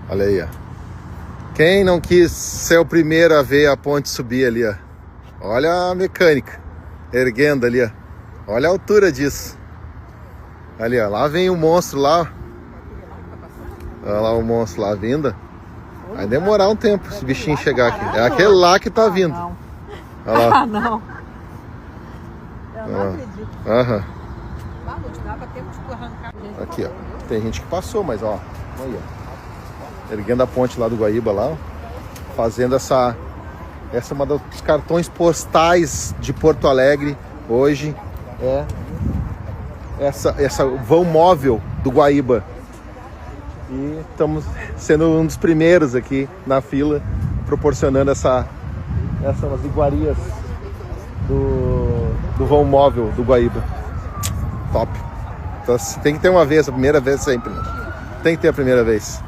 Olha aí, ó. Quem não quis ser o primeiro a ver a ponte subir ali, ó. Olha a mecânica erguendo ali, ó. Olha a altura disso. Ali, ó. Lá vem o monstro lá. Olha lá o monstro lá vindo. Vai demorar um tempo esse bichinho chegar aqui. É aquele lá que tá vindo. Olha lá. Não. Eu não acredito. Aham. Dava tempo de arrancar. Aqui, ó. Tem gente que passou, mas ó. Aí, ó. Erguendo a ponte lá do Guaíba lá, ó. Fazendo essa é uma dos cartões postais de Porto Alegre hoje. É essa vão móvel do Guaíba. E estamos sendo um dos primeiros aqui na fila, proporcionando essas iguarias do vão móvel do Guaíba. Top. Então tem que ter uma vez, a primeira vez sempre. Tem que ter a primeira vez.